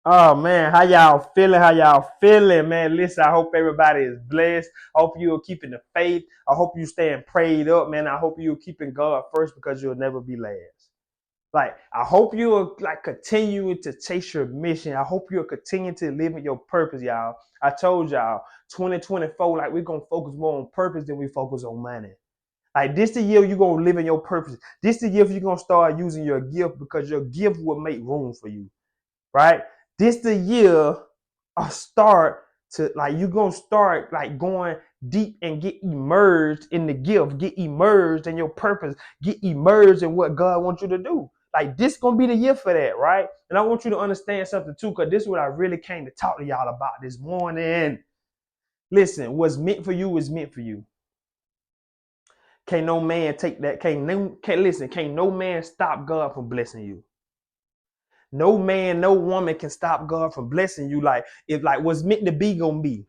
Oh man, how y'all feeling? How y'all feeling, man? Listen, I hope everybody is blessed. I hope you're keeping the faith. I hope you staying prayed up, man. I hope you're keeping God first because you'll never be last. Like, I hope you'll like continue to chase your mission. I hope you'll continue to live in your purpose, y'all. I told y'all, 2024, like we're gonna focus more on purpose than we focus on money. Like this the year you're gonna live in your purpose. This the year you're gonna start using your gift because your gift will make room for you, right? This the year I start to like you're gonna start like going deep and get immersed in the gift, get immersed in your purpose, get immersed in what God wants you to do. Like this gonna be the year for that, right? And I want you to understand something too, because this is what I really came to talk to y'all about this morning. Listen, what's meant for you is meant for you. Can't no man take that. Can't no man stop God from blessing you. No man, no woman can stop God from blessing you. Like if like what's meant to be gonna be.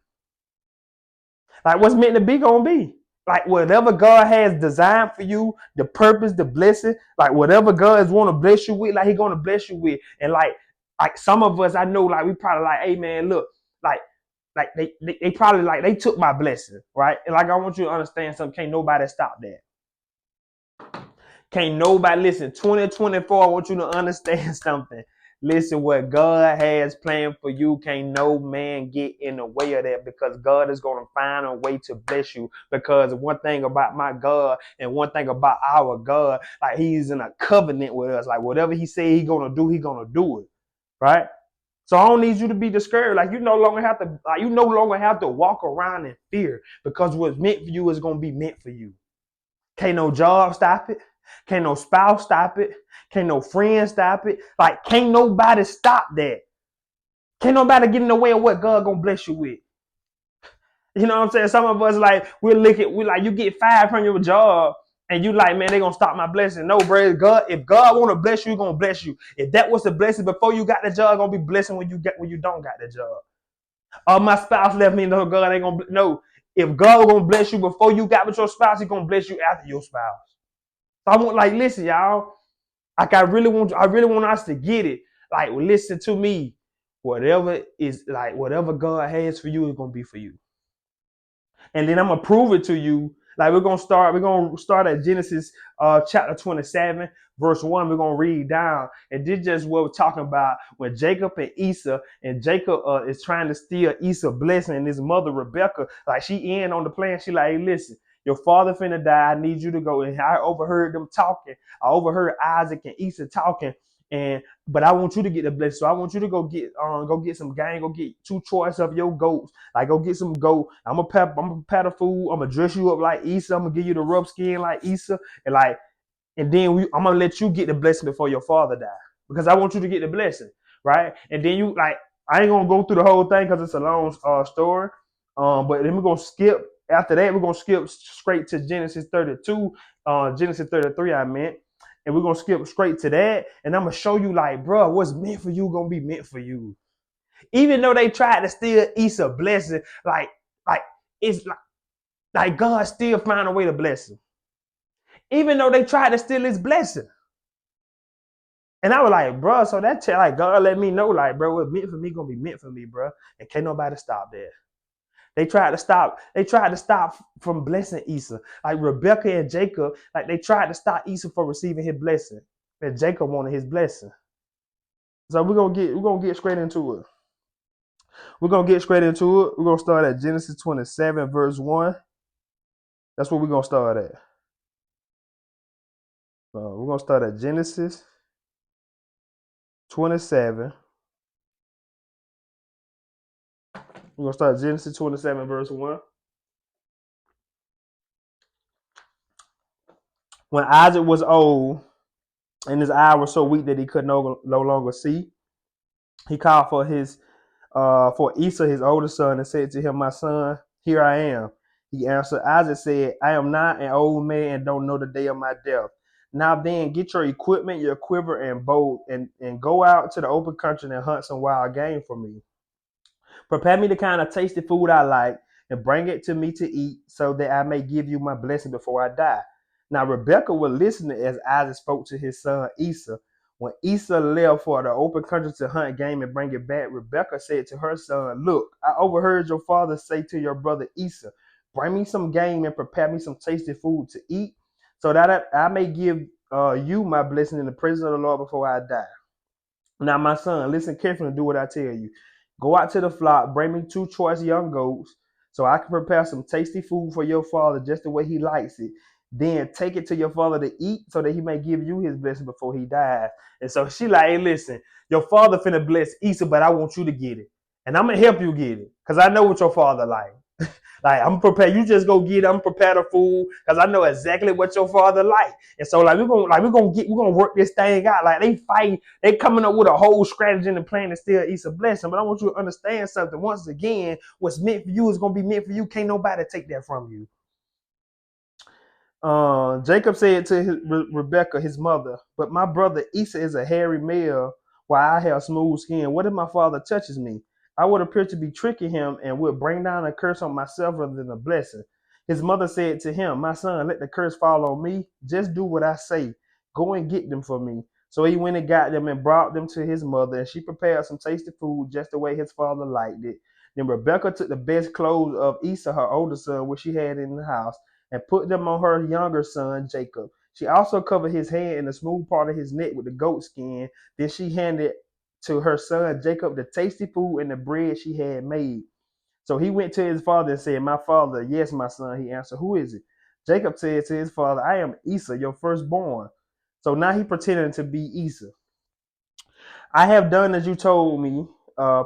Like what's meant to be gonna be. Like whatever God has designed for you, the purpose, the blessing, like whatever God is want to bless you with, like He gonna bless you with. And like some of us, I know, like we probably like, hey man, look, like they probably like they took my blessing, right? And like I want you to understand something. Can't nobody stop that. Can't nobody listen. 2024, I want you to understand something. Listen, what God has planned for you, can't no man get in the way of that because God is going to find a way to bless you. Because one thing about my God and one thing about our God, like He's in a covenant with us. Like whatever He said He's going to do, He's going to do it. Right? So I don't need you to be discouraged. Like you no longer have to walk around in fear because what's meant for you is going to be meant for you. Can't no job stop it. Can't no spouse stop it. Can't no friend stop it. Like, can't nobody stop that. Can't nobody get in the way of what God gonna bless you with. You know what I'm saying? Some of us like we like you get fired from your job and you like, man, they gonna stop my blessing. No, bro. God, if God wanna bless you, He gonna bless you. If that was the blessing before you got the job, gonna be blessing when you don't got the job. Oh, my spouse left me. No, God ain't gonna no. If God gonna bless you before you got with your spouse, He gonna bless you after your spouse. So I want like listen, y'all. Like I really want us to get it. Like listen to me. Whatever God has for you is gonna be for you. And then I'm gonna prove it to you. Like we're gonna start at Genesis chapter 27, verse 1. We're gonna read down. And this just what we're talking about when Jacob and Esau, and Jacob is trying to steal Esau's blessing, and his mother Rebecca, like she in on the plan. She like, hey, listen, your father finna die. I need you to go. And I overheard them talking. I overheard Isaac and Esau talking. And but I want you to get the blessing. So I want you to go get some game, go get two choice of your goats. Like go get some goat. I'm gonna pat the food. I'm gonna dress you up like Esau. I'm gonna give you the rub skin like Esau. And like and then I'm gonna let you get the blessing before your father die. Because I want you to get the blessing. Right? And then you like I ain't gonna go through the whole thing because it's a long story. But then we're gonna skip after that, we're gonna skip straight to Genesis 32, Genesis 33, I meant. And we're gonna skip straight to that. And I'm gonna show you, like, bro, what's meant for you gonna be meant for you. Even though they tried to steal Esau's blessing, like it's like God still find a way to bless him. Even though they tried to steal his blessing. And I was like, bro, so that like God let me know, like, bro, what's meant for me gonna be meant for me, bro. And can't nobody stop that. They tried to stop from blessing Esau. Like Rebecca and Jacob, like they tried to stop Esau from receiving his blessing. And Jacob wanted his blessing. So we're gonna get straight into it. We're gonna get straight into it. We're gonna start at Genesis 27, verse 1. That's what we're gonna start at. We're gonna start at Genesis 27. We're gonna start at Genesis 27, verse 1. When Isaac was old and his eye was so weak that he could no longer see, he called for Esau, his older son, and said to him, my son, here I am. He answered. Isaac said, I am not an old man and don't know the day of my death. Now then, get your equipment, your quiver and bow, and go out to the open country and hunt some wild game for me. Prepare me the kind of tasty food I like and bring it to me to eat so that I may give you my blessing before I die. Now Rebekah was listening as Isaac spoke to his son Esau. When Esau left for the open country to hunt game and bring it back, Rebekah said to her son, "Look, I overheard your father say to your brother Esau, 'Bring me some game and prepare me some tasty food to eat, so that I may give you my blessing in the presence of the Lord before I die.' Now, my son, listen carefully and do what I tell you. Go out to the flock, bring me 2 choice young goats, so I can prepare some tasty food for your father just the way he likes it. Then take it to your father to eat so that he may give you his blessing before he dies." And so she like, "Hey, listen, your father finna bless Esau, but I want you to get it. And I'm gonna help you get it. Because I know what your father like. Like, I'm prepared. You just go get it. I'm prepared the food because I know exactly what your father like. And so we're gonna work this thing out. Like they fighting, they coming up with a whole strategy and a plan to steal Esau blessing. But I want you to understand something. Once again, what's meant for you is gonna be meant for you. Can't nobody take that from you. Jacob said to Rebekah, his mother, "But my brother Esau is a hairy male, while I have smooth skin. What if my father touches me? I would appear to be tricking him and would bring down a curse on myself rather than a blessing." His mother said to him, "My son, let the curse fall on me. Just do what I say. Go and get them for me." So he went and got them and brought them to his mother, and she prepared some tasty food just the way his father liked it. Then Rebekah took the best clothes of Esau, her older son, which she had in the house, and put them on her younger son Jacob. She also covered his hand and the smooth part of his neck with the goat skin. Then she handed to her son Jacob the tasty food and the bread she had made. So he went to his father and said, "My father." "Yes, my son," he answered. "Who is it?" Jacob said to his father, "I am Esau, your firstborn." So now he pretended to be Esau. "I have done as you told me.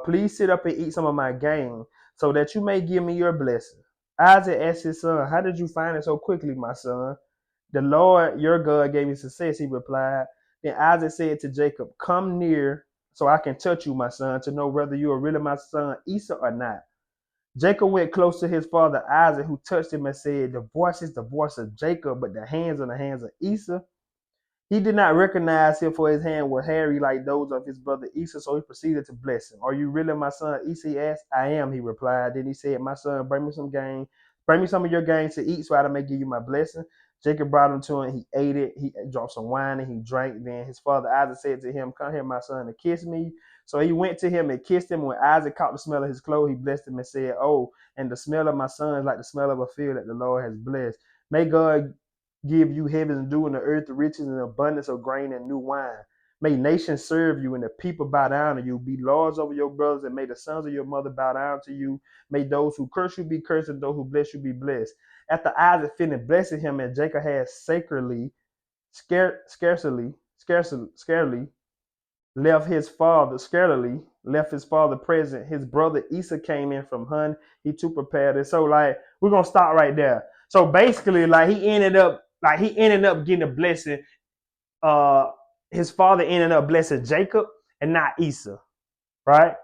Please sit up and eat some of my game so that you may give me your blessing." Isaac asked his son, "How did you find it so quickly, my son?" "The Lord your God gave me success," he replied. Then Isaac said to Jacob, "Come near so I can touch you, my son, to know whether you are really my son Esau or not." Jacob went close to his father Isaac, who touched him and said, "The voice is the voice of Jacob, but the hands are the hands of Esau." He did not recognize him, for his hand was hairy like those of his brother Esau, so he proceeded to bless him. "Are you really my son Esau?" he asked. "I am," he replied. Then he said, "My son, bring me some of your game to eat so I may give you my blessing." Jacob brought him to him. He ate it. He drank some wine and he drank. Then his father Isaac said to him, "Come here, my son, and kiss me." So he went to him and kissed him. When Isaac caught the smell of his clothes, he blessed him and said, "Oh, and the smell of my son is like the smell of a field that the Lord has blessed. May God give you heaven and dew in the earth, the riches and abundance of grain and new wine. May nations serve you and the people bow down to you. Be lords over your brothers, and may the sons of your mother bow down to you. May those who curse you be cursed, and those who bless you be blessed." After Isaac finished blessing him, and Jacob had scarcely left his father present, his brother Esau came in from hunting. He too prepared it. So like we're gonna stop right there. So basically, like he ended up getting a blessing. Uh his father ended up blessing Jacob and not Esau, right?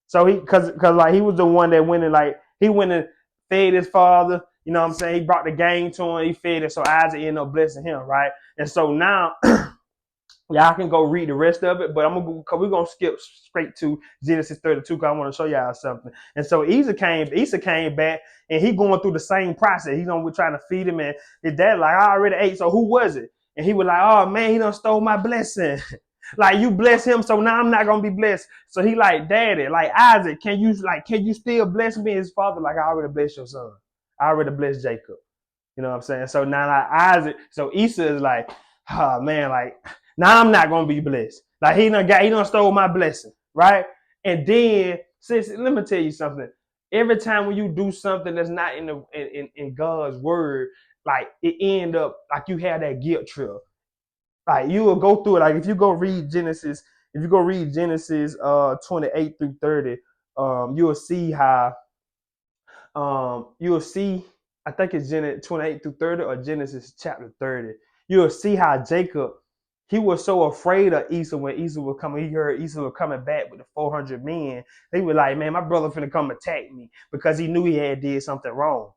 So cause like he was the one that went and he went and fed his father. You know what I'm saying? He brought the game to him, he fed it, so Isaac ended up blessing him, right? And so now y'all can go read the rest of it, but we're gonna skip straight to Genesis 32 because I want to show y'all something. And so Esau came back and he going through the same process. He's we're trying to feed him, and his dad like, "I already ate, so who was it?" And he was like, "Oh man, he done stole my blessing." Like, you bless him, so now I'm not gonna be blessed. So he like, "Daddy, like Isaac, can you still bless me?" His father like, "I already blessed your son. I already blessed Jacob." You know what I'm saying? So now like Isaac, so Esau is like, "Oh man, like now I'm not gonna be blessed. Like he done stole my blessing, right?" And then let me tell you something. Every time when you do something that's not in God's word, like it end up like you have that guilt trip. Like you will go through it. Like if you go read Genesis, 28 through 30, you'll see how you'll see, I think it's Genesis 28 through 30 or Genesis chapter 30. You'll see how Jacob, he was so afraid of Esau when Esau was coming. He heard Esau was coming back with the 400 men. He was like, "Man, my brother finna come attack me," because he knew he had did something wrong,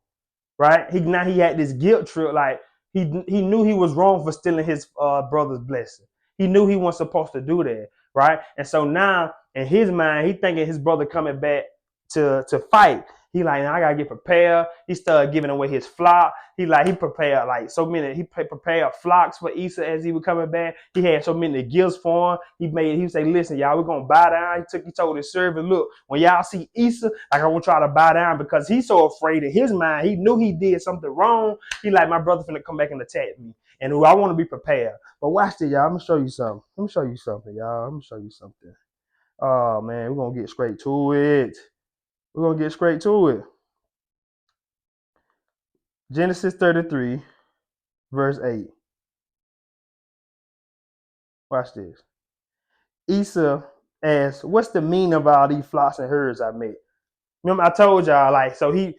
right? Now he had this guilt trip. Like he knew he was wrong for stealing his brother's blessing. He knew he wasn't supposed to do that, right? And so now in his mind, he thinking his brother coming back to fight. He like, now I gotta get prepared. He started giving away his flock. He prepared like so many. He prepared flocks for Esau as he was coming back. He had so many gifts for him. He say, listen, y'all, we're gonna bow down. He told his servant, look, when y'all see Esau, like I want y'all to bow down because he's so afraid in his mind. He knew he did something wrong. He like, my brother finna come back and attack me. And I want to be prepared. But watch this, y'all. I'm gonna show you something. Let me show you something, y'all. I'm gonna show you something. Oh man, we're gonna get straight to it. We're gonna get straight to it. Genesis 33, verse 8. Watch this. Esau asked, what's the meaning of all these flocks and herds I made? Remember, I told y'all, like, so he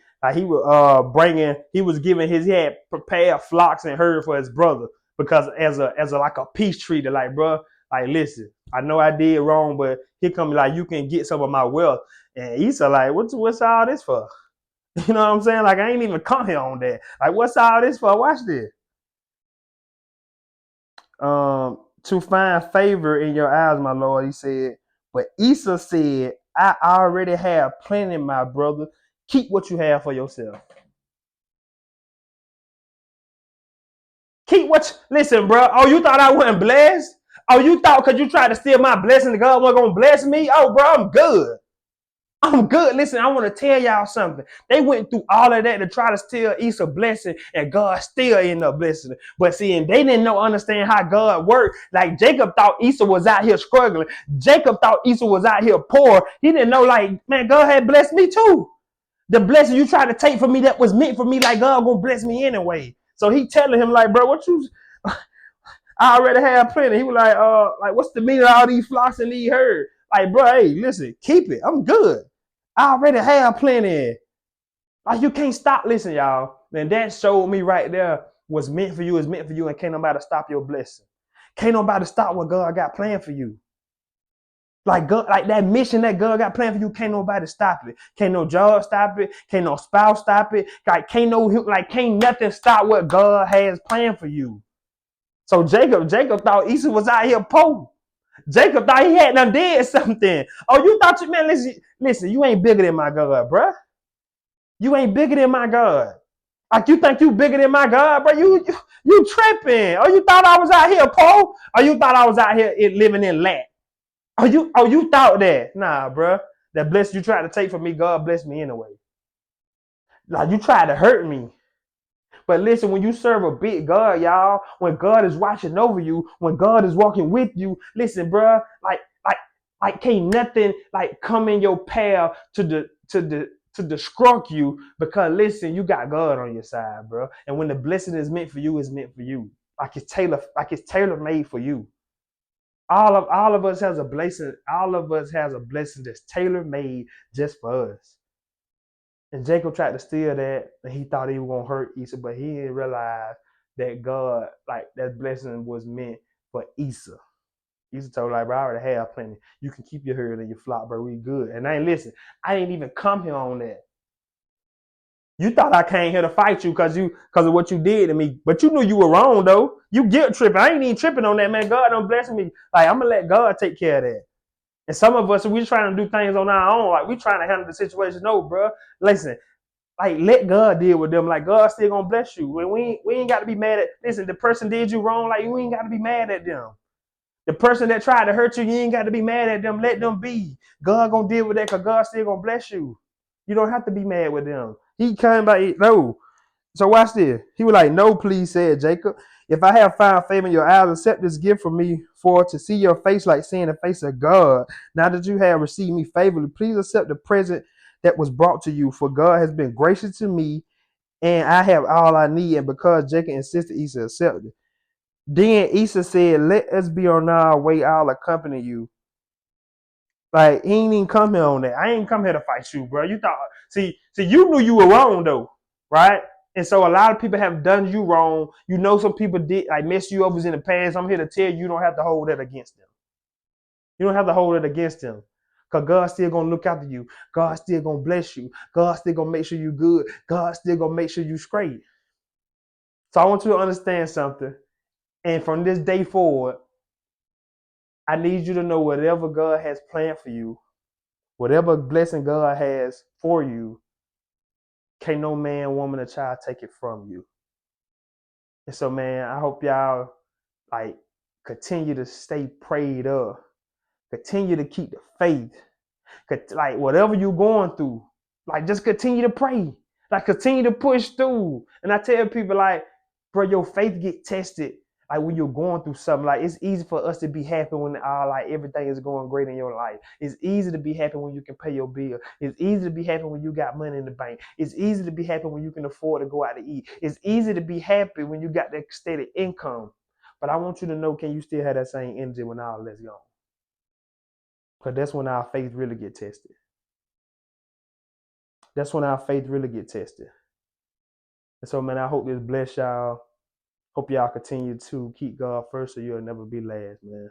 was giving he had prepared flocks and herds for his brother because as a like a peace treaty, like, bro, like, listen, I know I did wrong, but here come like you can get some of my wealth. And Esau like, what's all this for? You know what I'm saying? Like, I ain't even come here on that. Like, what's all this for? Watch this. To find favor in your eyes, my Lord, he said. But Esau said, I already have plenty, my brother. Keep what you have for yourself. Listen, bro. Oh, you thought I wasn't blessed? Oh, you thought because you tried to steal my blessing, God wasn't going to bless me? Oh, bro, I'm good. I'm good. Listen, I want to tell y'all something. They went through all of that to try to steal Esau's blessing, and God still ended up blessing it. But see, and they didn't understand how God worked. Like Jacob thought Esau was out here struggling. Jacob thought Esau was out here poor. He didn't know, like, man, God had blessed me too. The blessing you tried to take from me that was meant for me, like God gonna bless me anyway. So he telling him, like, bro, what you? I already have plenty. He was like, what's the meaning of all these flocks and these herds? Like, bro, hey, listen, keep it. I'm good. I already have plenty. Like, you can't stop. Listen, y'all. And that showed me right there what's meant for you is meant for you, and can't nobody stop your blessing. Can't nobody stop what God got planned for you. Like God, like that mission that God got planned for you, can't nobody stop it. Can't no job stop it. Can't no spouse stop it. Like can't nothing stop what God has planned for you. So Jacob thought Esau was out here poor. Jacob thought he had done did something. Oh, you thought man, listen, you ain't bigger than my God, bruh. You ain't bigger than my God. Like you think you bigger than my God, bro? You tripping? Oh, you thought I was out here poor? Or you thought I was out here living in lack? Oh, you thought that? Nah, bro. That blessing you tried to take from me, God blessed me anyway. Like you tried to hurt me. But listen, when you serve a big God, y'all, when God is watching over you, when God is walking with you, listen, bro, like can't nothing like come in your path to destruct you because listen, you got God on your side, bro. And when the blessing is meant for you, it's meant for you. Like it's tailor made for you. All of us has a blessing. All of us has a blessing that's tailor made just for us. And Jacob tried to steal that, and he thought he was gonna hurt Esau, but he didn't realize that God, like that blessing, was meant for Esau. Esau told like, bro, I already have plenty. You can keep your herd and your flock, bro. We good. And I ain't even come here on that. You thought I came here to fight you because of what you did to me, but you knew you were wrong though. You guilt tripping. I ain't even tripping on that, man. God don't bless me. Like I'm gonna let God take care of that. And some of us, we trying to do things on our own. Like we trying to handle the situation. No, bro. Listen, like let God deal with them. Like God still gonna bless you. When we ain't got to be mad at. Listen, the person did you wrong. Like you ain't got to be mad at them. The person that tried to hurt you, you ain't got to be mad at them. Let them be. God gonna deal with that because God still gonna bless you. You don't have to be mad with them. He came by no. So watch this. He was like, no, please, said Jacob. If I have found favor in your eyes, accept this gift from me, for to see your face like seeing the face of God. Now that you have received me favorably, please accept the present that was brought to you, for God has been gracious to me, and I have all I need. And because Jacob insisted, Esau accepted. Then Esau said, let us be on our way. I'll accompany you. Like, he ain't even come here on that. I ain't come here to fight you, bro. You thought, see, you knew you were wrong, though, right? And so a lot of people have done you wrong. You know, some people did, like, mess you over in the past. I'm here to tell you, you don't have to hold that against them. You don't have to hold it against them. Because God's still going to look after you. God's still going to bless you. God's still going to make sure you're good. God's still going to make sure you're straight. So I want you to understand something. And from this day forward, I need you to know whatever God has planned for you, whatever blessing God has for you, Can't no man, woman, or child take it from you. And so, man, I hope y'all like continue to stay prayed up. Continue to keep the faith. Like whatever you're going through, like just continue to pray. Like continue to push through. And I tell people like, bro, your faith get tested. Like when you're going through something, like it's easy for us to be happy when like everything is going great in your life. It's easy to be happy when you can pay your bill. It's easy to be happy when you got money in the bank. It's easy to be happy when you can afford to go out to eat. It's easy to be happy when you got that steady income. But I want you to know, can you still have that same energy when all that's gone? Because that's when our faith really get tested. That's when our faith really get tested. And so, man, I hope this bless y'all. Hope y'all continue to keep God first so you'll never be last, man.